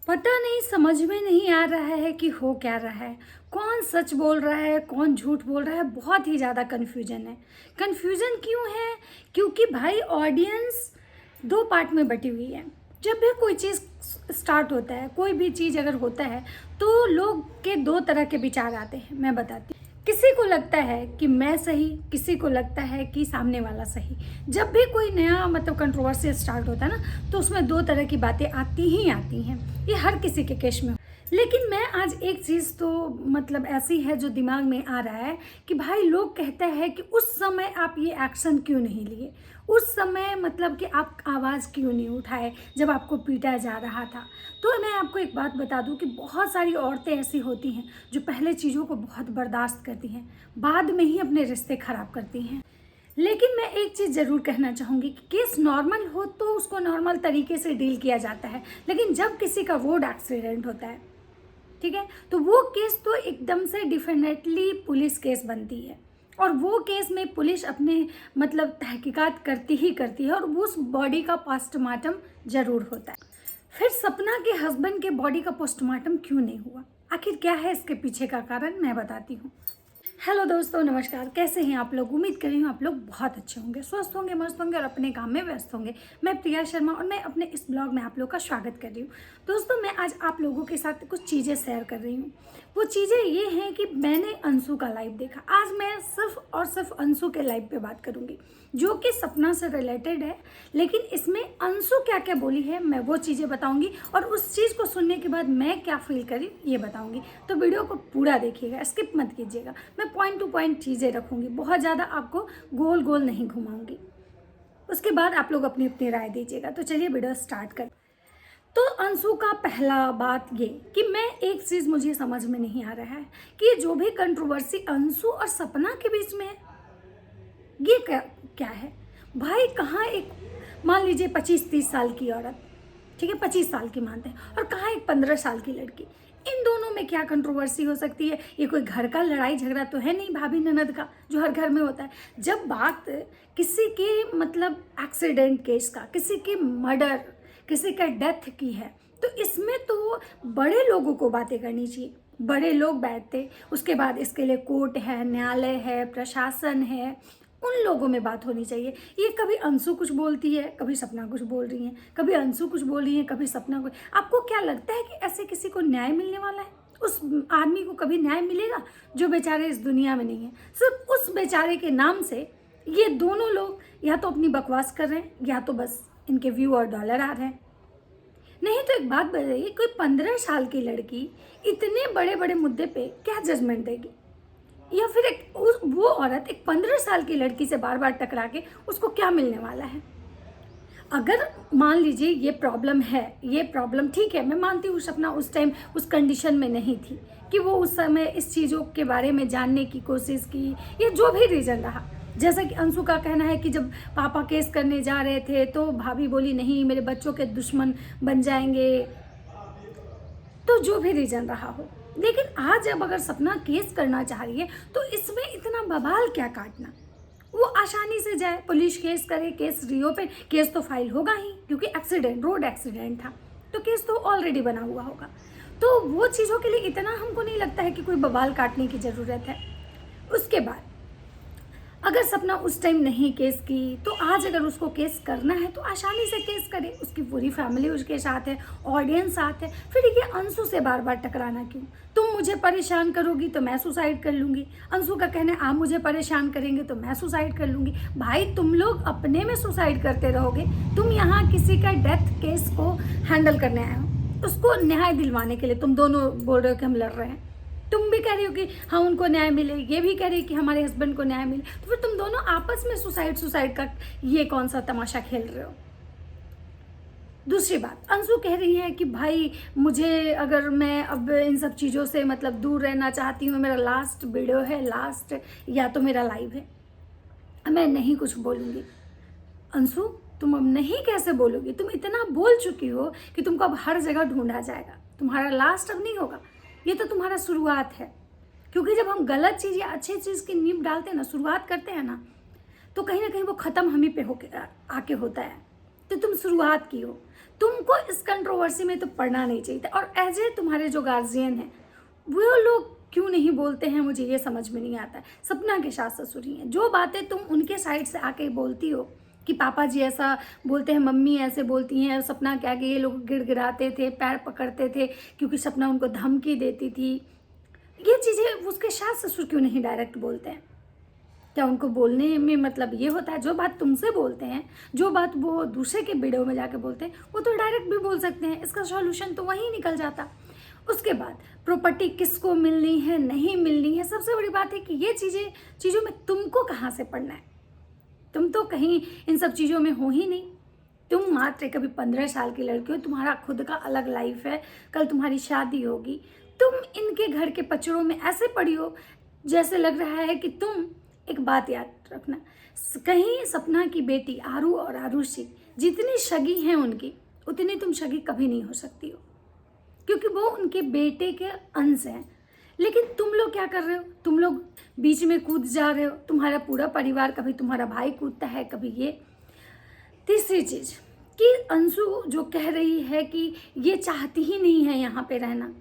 पता नहीं, समझ में नहीं आ रहा है कि हो क्या रहा है। कौन सच बोल रहा है, कौन झूठ बोल रहा है। बहुत ही ज़्यादा कन्फ्यूजन है। कन्फ्यूजन क्यों है? क्योंकि भाई ऑडियंस दो पार्ट में बटी हुई है। जब भी कोई चीज़ स्टार्ट होता है, कोई भी चीज़ अगर होता है, तो लोग के दो तरह के विचार आते हैं। मैं बताती हूँ। किसी को लगता है कि मैं सही, किसी को लगता है कि सामने वाला सही। जब भी कोई नया कंट्रोवर्सी स्टार्ट होता है ना, तो उसमें दो तरह की बातें आती ही आती हैं। ये हर किसी के केस में। लेकिन मैं आज एक चीज़ तो ऐसी है जो दिमाग में आ रहा है कि भाई लोग कहते हैं कि उस समय आप ये एक्शन क्यों नहीं लिए, उस समय कि आप आवाज़ क्यों नहीं उठाए जब आपको पीटा जा रहा था। तो मैं आपको एक बात बता दूं कि बहुत सारी औरतें ऐसी होती हैं जो पहले चीज़ों को बहुत बर्दाश्त करती हैं, बाद में ही अपने रिश्ते ख़राब करती हैं। लेकिन मैं एक चीज़ ज़रूर कहना चाहूँगी कि केस नॉर्मल हो तो उसको नॉर्मल तरीके से डील किया जाता है। लेकिन जब किसी का रोड एक्सीडेंट होता है, ठीक है, तो वो केस तो एकदम से डेफिनेटली पुलिस केस बनती है। और वो केस में पुलिस अपने तहकीकात करती ही करती है, और उस बॉडी का पोस्टमार्टम ज़रूर होता है। फिर सपना के हस्बैंड के बॉडी का पोस्टमार्टम क्यों नहीं हुआ? आखिर क्या है इसके पीछे का कारण, मैं बताती हूँ। हेलो दोस्तों, नमस्कार। कैसे हैं आप लोग? उम्मीद कर रही हूँ आप लोग बहुत अच्छे होंगे, स्वस्थ होंगे, मस्त होंगे और अपने काम में व्यस्त होंगे। मैं प्रिया शर्मा और मैं अपने इस ब्लॉग में आप लोग का स्वागत कर रही हूँ। दोस्तों, मैं आज आप लोगों के साथ कुछ चीज़ें शेयर कर रही हूँ। वो चीज़ें ये हैं कि मैंने अंशु का लाइव देखा। आज मैं सिर्फ और सिर्फ अंशु के लाइव पे बात करूँगी, जो कि सपना से रिलेटेड है। लेकिन इसमें अंशु क्या क्या बोली है, मैं वो चीज़ें बताऊँगी, और उस चीज़ को सुनने के बाद मैं क्या फील करी ये बताऊँगी। तो वीडियो को पूरा देखिएगा, स्किप मत कीजिएगा। मैं पॉइंट टू पॉइंट चीज़ें रखूँगी, बहुत ज़्यादा आपको गोल गोल नहीं घुमाऊँगी। उसके बाद आप लोग अपनी अपनी राय दीजिएगा। तो चलिए वीडियो स्टार्ट कर। तो अंशु का पहला बात ये कि मैं एक चीज़ मुझे समझ में नहीं आ रहा है कि जो भी कंट्रोवर्सी अंशु और सपना के बीच में है, ये क्या है भाई? कहाँ एक मान लीजिए 25-30 साल की औरत, ठीक है, 25 साल की मानते हैं, और कहाँ एक 15 साल की लड़की। इन दोनों में क्या कंट्रोवर्सी हो सकती है? ये कोई घर का लड़ाई झगड़ा तो है नहीं, भाभी ननद का, जो हर घर में होता है। जब बात किसी के एक्सीडेंट केस का, किसी के मर्डर, किसी का डेथ की है, तो इसमें तो बड़े लोगों को बातें करनी चाहिए। बड़े लोग बैठते, उसके बाद इसके लिए कोर्ट है, न्यायालय है, प्रशासन है, उन लोगों में बात होनी चाहिए। ये कभी अंशु कुछ बोलती है, कभी सपना कुछ बोल रही है, कभी अंशु कुछ बोल रही है, कभी सपना कुछ। आपको क्या लगता है कि ऐसे किसी को न्याय मिलने वाला है? उस आदमी को कभी न्याय मिलेगा जो बेचारे इस दुनिया में नहीं है? सिर्फ उस बेचारे के नाम से ये दोनों लोग या तो अपनी बकवास कर रहे हैं, या तो बस इनके व्यू और डॉलर आ रहे हैं। नहीं तो एक बात बताइए, कोई 15 साल की लड़की इतने बड़े बड़े मुद्दे पे क्या जजमेंट देगी? या फिर वो औरत एक 15 साल की लड़की से बार बार टकरा के उसको क्या मिलने वाला है? अगर मान लीजिए ये प्रॉब्लम है, ये प्रॉब्लम ठीक है, मैं मानती हूँ सपना उस टाइम उस कंडीशन में नहीं थी कि वो उस समय इस चीज़ों के बारे में जानने की कोशिश की, या जो भी रीज़न रहा। जैसा कि अंशु का कहना है कि जब पापा केस करने जा रहे थे तो भाभी बोली नहीं, मेरे बच्चों के दुश्मन बन जाएंगे। तो जो भी रीज़न रहा हो, लेकिन आज अब अगर सपना केस करना चाह रही है तो इसमें इतना बवाल क्या काटना? वो आसानी से जाए, पुलिस केस करे, केस रीओपन, केस तो फाइल होगा ही, क्योंकि एक्सीडेंट, रोड एक्सीडेंट था, तो केस तो ऑलरेडी बना हुआ होगा। तो वो चीज़ों के लिए इतना हमको नहीं लगता है कि कोई बवाल काटने की ज़रूरत है। उसके बाद अगर सपना उस टाइम नहीं केस की, तो आज अगर उसको केस करना है तो आसानी से केस करे। उसकी पूरी फैमिली उसके साथ है, ऑडियंस साथ है। फिर ये अंशु से बार बार टकराना क्यों? तुम मुझे परेशान करोगी तो मैं सुसाइड कर लूँगी। अंशु का कहना है आप मुझे परेशान करेंगे तो मैं सुसाइड कर लूँगी। भाई तुम लोग अपने में सुसाइड करते रहोगे। तुम यहाँ किसी का डेथ केस को हैंडल करने आए हो, उसको न्याय दिलवाने के लिए तुम दोनों बोल रहे हो कि हम लड़ रहे हैं। तुम भी कह रही हो कि हाँ उनको न्याय मिले, ये भी कह रही कि हमारे हस्बैंड को न्याय मिले। तो फिर तुम दोनों आपस में सुसाइड का ये कौन सा तमाशा खेल रहे हो? दूसरी बात, अंशु कह रही है कि भाई मुझे, अगर मैं अब इन सब चीज़ों से दूर रहना चाहती हूँ, मेरा लास्ट वीडियो है, लास्ट या तो मेरा लाइव है, मैं नहीं कुछ बोलूँगी। अंशु, तुम अब नहीं कैसे बोलोगी? तुम इतना बोल चुकी हो कि तुमको अब हर जगह ढूंढा जाएगा। तुम्हारा लास्ट अब नहीं होगा, ये तो तुम्हारा शुरुआत है। क्योंकि जब हम गलत चीज़ या अच्छी चीज़ की नींव डालते हैं ना, शुरुआत करते हैं ना, तो कहीं ना कहीं वो ख़त्म हम ही पे होके आके होता है। तो तुम शुरुआत की हो, तुमको इस कंट्रोवर्सी में तो पढ़ना नहीं चाहिए था। और एज ए तुम्हारे जो गार्जियन हैं वो लोग क्यों नहीं बोलते हैं, मुझे ये समझ में नहीं आता है। सपना के सास ससुर ही हैं, जो बातें तुम उनके साइड से आके बोलती हो कि पापा जी ऐसा बोलते हैं, मम्मी ऐसे बोलती हैं, सपना क्या कि ये लोग गिड़गिड़ाते थे, पैर पकड़ते थे क्योंकि सपना उनको धमकी देती थी, ये चीज़ें उसके सास ससुर क्यों नहीं डायरेक्ट बोलते हैं? क्या उनको बोलने में मतलब ये होता है, जो बात तुमसे बोलते हैं, जो बात वो दूसरे के वीडियो में जाके बोलते हैं, वो तो डायरेक्ट भी बोल सकते हैं, इसका सॉल्यूशन तो वहीं निकल जाता। उसके बाद प्रॉपर्टी किसको मिलनी है नहीं मिलनी है, सबसे बड़ी बात है कि ये चीज़ों में तुमको कहाँ से पढ़ना है? तुम तो कहीं इन सब चीज़ों में हो ही नहीं। तुम मात्र कभी 15 साल की लड़की हो, तुम्हारा खुद का अलग लाइफ है, कल तुम्हारी शादी होगी। तुम इनके घर के पचड़ों में ऐसे पड़ी हो जैसे लग रहा है कि तुम, एक बात याद रखना, कहीं सपना की बेटी आरू और आरुषि जितनी सगी हैं उनकी, उतनी तुम सगी कभी नहीं हो सकती हो, क्योंकि वो उनके बेटे के अंश हैं। लेकिन तुम लोग क्या कर रहे हो? तुम लोग बीच में कूद जा रहे हो, तुम्हारा पूरा परिवार, कभी तुम्हारा भाई कूदता है, कभी ये। तीसरी चीज़ कि अंशु जो कह रही है कि ये चाहती ही नहीं है यहाँ पे रहना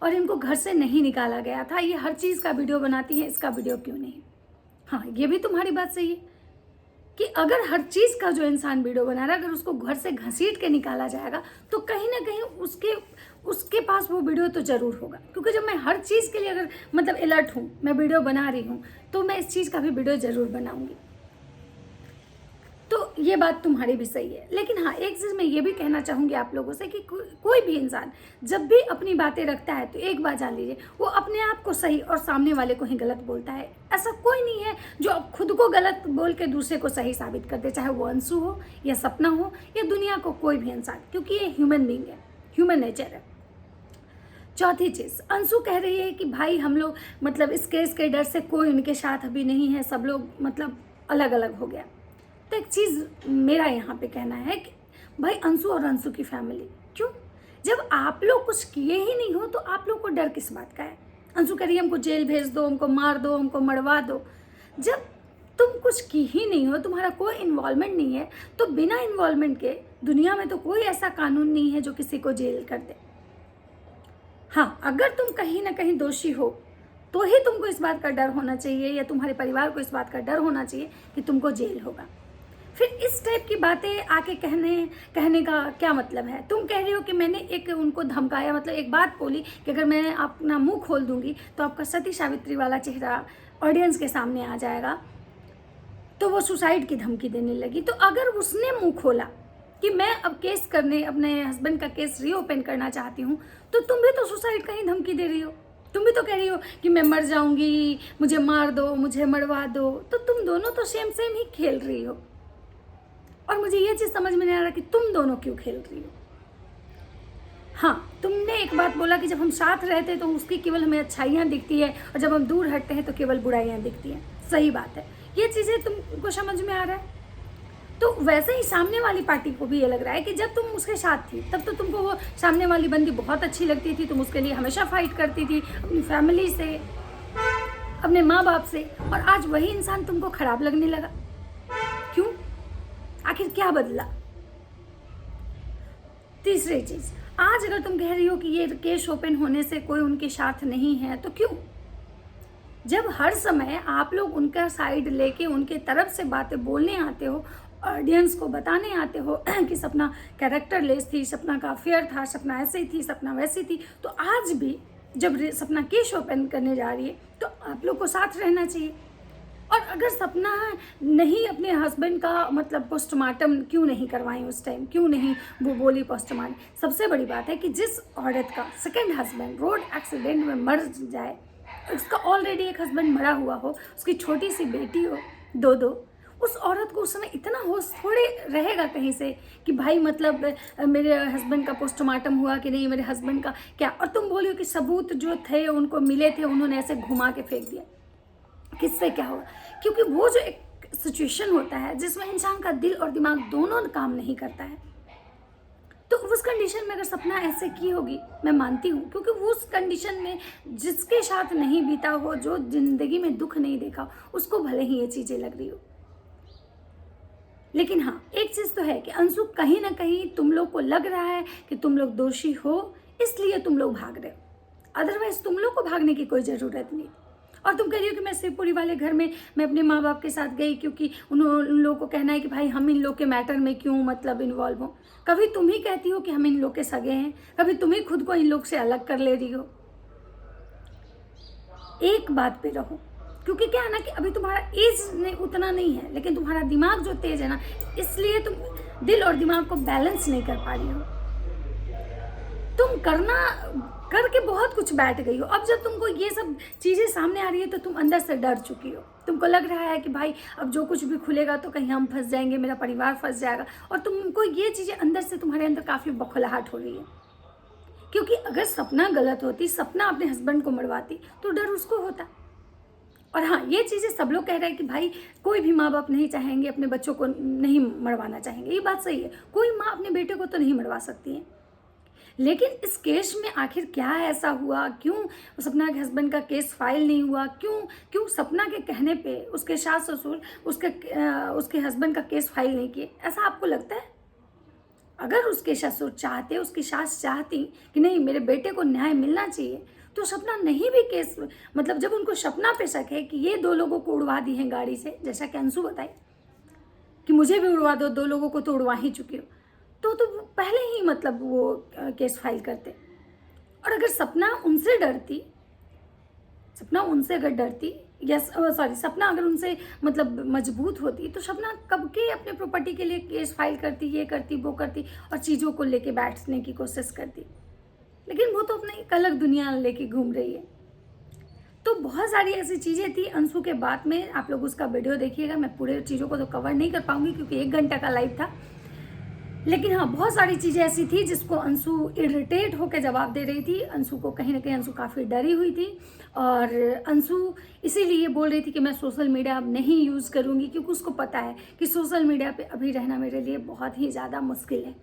और इनको घर से नहीं निकाला गया था, ये हर चीज़ का वीडियो बनाती है, इसका वीडियो क्यों नहीं? हाँ, ये भी तुम्हारी बात सही है कि अगर हर चीज़ का जो इंसान वीडियो बना रहा है, अगर उसको घर से घसीट के निकाला जाएगा तो कहीं ना कहीं उसके पास वो वीडियो तो ज़रूर होगा। क्योंकि जब मैं हर चीज़ के लिए अगर मतलब अलर्ट हूँ, मैं वीडियो बना रही हूँ, तो मैं इस चीज़ का भी वीडियो ज़रूर बनाऊँगी। तो ये बात तुम्हारी भी सही है। लेकिन हाँ, एक चीज़ मैं ये भी कहना चाहूँगी आप लोगों से कि कोई भी इंसान जब भी अपनी बातें रखता है तो एक बात जान लीजिए, वो अपने आप को सही और सामने वाले को ही गलत बोलता है। ऐसा कोई नहीं है जो खुद को गलत बोल के दूसरे को सही साबित कर दे, चाहे वो अंशु हो या सपना हो या दुनिया को कोई भी इंसान, क्योंकि ये ह्यूमन बीइंग है, ह्यूमन नेचर है। चौथी चीज़, अंशु कह रही है कि भाई हम लोग मतलब इस केस के डर से कोई उनके साथ अभी नहीं है, सब लोग मतलब अलग अलग हो गया। तो एक चीज़ मेरा यहाँ पे कहना है कि भाई अंशु और अंशु की फैमिली, क्यों? जब आप लोग कुछ किए ही नहीं हो तो आप लोग को डर किस बात का है? अंशु कह रही है हमको जेल भेज दो, हमको मार दो, हमको मरवा दो। जब तुम कुछ की ही नहीं हो, तुम्हारा कोई इन्वॉल्वमेंट नहीं है, तो बिना इन्वॉल्वमेंट के दुनिया में तो कोई ऐसा कानून नहीं है जो किसी को जेल कर दे। हाँ, अगर तुम कहीं ना कहीं दोषी हो तो ही तुमको इस बात का डर होना चाहिए, या तुम्हारे परिवार को इस बात का डर होना चाहिए कि तुमको जेल होगा। फिर इस टाइप की बातें आके कहने का क्या मतलब है? तुम कह रही हो कि मैंने एक उनको धमकाया, मतलब एक बात बोली कि अगर मैं अपना मुंह खोल दूंगी तो आपका सती सावित्री वाला चेहरा ऑडियंस के सामने आ जाएगा, तो वो सुसाइड की धमकी देने लगी। तो अगर उसने मुंह खोला कि मैं अब केस करने, अपने हस्बैंड का केस रीओपन करना चाहती हूँ, तो तुम भी तो सुसाइड का ही धमकी दे रही हो। तुम भी तो कह रही हो कि मैं मर जाऊंगी, मुझे मार दो, मुझे मरवा दो। तो तुम दोनों तो सेम ही खेल रही हो, और मुझे ये चीज़ समझ में नहीं आ रहा कि तुम दोनों क्यों खेल रही हो। हाँ, तुमने एक बात बोला कि जब हम साथ रहते हैं तो उसकी केवल हमें अच्छाइयाँ दिखती है, और जब हम दूर हटते हैं तो केवल बुराइयाँ दिखती हैं। सही बात है, ये चीज़ें तुमको समझ में आ रहा है। तो वैसे ही सामने वाली पार्टी को भी ये लग रहा है कि जब तुम उसके साथ थी तब तो तुमको वो सामने वाली बंदी बहुत अच्छी लगती थी, तुम उसके लिए हमेशा फाइट करती थी, अपनी फैमिली से, अपने माँ बाप से, और आज वही इंसान तुमको खराब लगने लगा। क्यों? आखिर क्या बदला? तीसरी चीज, आज अगर तुम कह रही हो कि ये केस ओपन होने से कोई उनके साथ नहीं है, तो क्यों? जब हर समय आप लोग उनका साइड लेके उनके तरफ से बातें बोलने आते हो, ऑडियंस को बताने आते हो कि सपना कैरेक्टर लेस थी, सपना का अफेयर था, सपना ऐसे थी, सपना वैसी थी, तो आज भी जब सपना केस ओपन करने जा रही है तो आप लोग को साथ रहना चाहिए। और अगर सपना नहीं अपने हस्बैंड का मतलब पोस्टमार्टम क्यों नहीं करवाई उस टाइम, क्यों नहीं वो बोली पोस्टमार्टम? सबसे बड़ी बात है कि जिस औरत का सेकंड हस्बैंड रोड एक्सीडेंट में मर जाए, उसका ऑलरेडी एक हस्बैंड मरा हुआ हो, उसकी छोटी सी बेटी हो, दो, उस औरत को उस समय इतना होश थोड़े रहेगा कहीं से कि भाई मतलब मेरे हस्बैंड का पोस्टमार्टम हुआ कि नहीं, मेरे हस्बैंड का क्या। और तुम बोलियो कि सबूत जो थे उनको मिले थे, उन्होंने ऐसे घुमा के फेंक दिया, किससे क्या होगा? क्योंकि वो जो एक सिचुएशन होता है जिसमें इंसान का दिल और दिमाग दोनों काम नहीं करता है, तो उस कंडीशन में अगर सपना ऐसे की होगी, मैं मानती हूँ, क्योंकि वो उस कंडीशन में जिसके साथ नहीं बीता हो, जो जिंदगी में दुख नहीं देखा, उसको भले ही ये चीज़ें लग रही हो। लेकिन हाँ, एक चीज़ तो है कि अंशु कहीं ना कहीं तुम लोग को लग रहा है कि तुम लोग दोषी हो, इसलिए तुम लोग भाग रहे हो। अदरवाइज तुम लोग को भागने की कोई ज़रूरत नहीं। और तुम कह रही हो कि मैं शिवपुरी वाले घर में मैं अपने माँ बाप के साथ गई क्योंकि उन लोगों को कहना है कि भाई हम इन लोग के मैटर में क्यों मतलब इन्वॉल्व हो। कभी तुम ही कहती हो कि हम इन लोग के सगे हैं, कभी तुम ही खुद को इन लोग से अलग कर ले रही हो। एक बात पे रहो, क्योंकि क्या है ना कि अभी तुम्हारा एज उतना नहीं है, लेकिन तुम्हारा दिमाग जो तेज है ना, इसलिए तुम दिल और दिमाग को बैलेंस नहीं कर पा रही हो। तुम करके बहुत कुछ बैठ गई हो। अब जब तुमको ये सब चीज़ें सामने आ रही है तो तुम अंदर से डर चुकी हो। तुमको लग रहा है कि भाई अब जो कुछ भी खुलेगा तो कहीं हम फंस जाएंगे, मेरा परिवार फंस जाएगा। और तुमको ये चीज़ें अंदर से तुम्हारे अंदर काफ़ी बौखलाहट हो रही है, क्योंकि अगर सपना गलत होती, सपना अपने हस्बैंड को मरवाती तो डर उसको होता। और हाँ, ये चीज़ें सब लोग कह रहे हैं कि भाई कोई भी माँ बाप नहीं चाहेंगे अपने बच्चों को नहीं मरवाना चाहेंगे। ये बात सही है, कोई माँ अपने बेटे को तो नहीं मरवा सकती है। लेकिन इस केस में आखिर क्या ऐसा हुआ, क्यों सपना के हस्बैंड का केस फाइल नहीं हुआ, क्यों सपना के कहने पे उसके सास ससुर उसके हस्बैंड का केस फाइल नहीं किए? ऐसा आपको लगता है? अगर उसके ससुर चाहते, उसकी सास चाहती कि नहीं मेरे बेटे को न्याय मिलना चाहिए, तो सपना नहीं भी केस मतलब जब उनको सपना पे शक है कि ये 2 लोगों को उड़वा दी है गाड़ी से, जैसा कि अंशु बताई कि मुझे भी उड़वा दो, 2 लोगों को तो उड़वा ही चुकी हो, तो पहले ही मतलब वो केस फाइल करते। और अगर सपना उनसे अगर डरती या सपना अगर उनसे मतलब मजबूत होती तो सपना कब के अपने प्रॉपर्टी के लिए केस फाइल करती, ये करती वो करती और चीज़ों को लेके बैठने की कोशिश करती। लेकिन वो तो अपनी एक अलग दुनिया लेके घूम रही है। तो बहुत सारी ऐसी चीज़ें थी अंशु के बाद में। आप लोग उसका वीडियो देखिएगा, मैं पूरे चीज़ों को तो कवर नहीं कर पाऊंगी क्योंकि 1 घंटा का लाइव था। लेकिन हाँ, बहुत सारी चीज़ें ऐसी थी जिसको अंशु इरिटेट होकर जवाब दे रही थी। अंशु को कहीं ना कहीं अंशु काफ़ी डरी हुई थी और अंशु इसीलिए बोल रही थी कि मैं सोशल मीडिया अब नहीं यूज़ करूँगी, क्योंकि उसको पता है कि सोशल मीडिया पे अभी रहना मेरे लिए बहुत ही ज़्यादा मुश्किल है।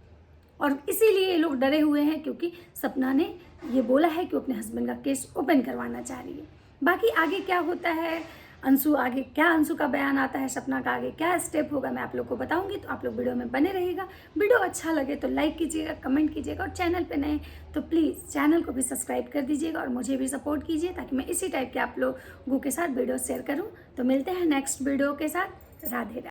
और इसीलिए ये लोग डरे हुए हैं क्योंकि सपना ने ये बोला है कि वो अपने हस्बैंड का केस ओपन करवाना चाह रही है। बाकी आगे क्या होता है, अंशु का बयान आता है, सपना का आगे क्या स्टेप होगा, मैं आप लोग को बताऊंगी। तो आप लोग वीडियो में बने रहिएगा। वीडियो अच्छा लगे तो लाइक कीजिएगा, कमेंट कीजिएगा और चैनल पे नए तो प्लीज़ चैनल को भी सब्सक्राइब कर दीजिएगा और मुझे भी सपोर्ट कीजिए ताकि मैं इसी टाइप के आप लोगों के साथ वीडियो शेयर करूँ। तो मिलते हैं नेक्स्ट वीडियो के साथ। राधे राधे।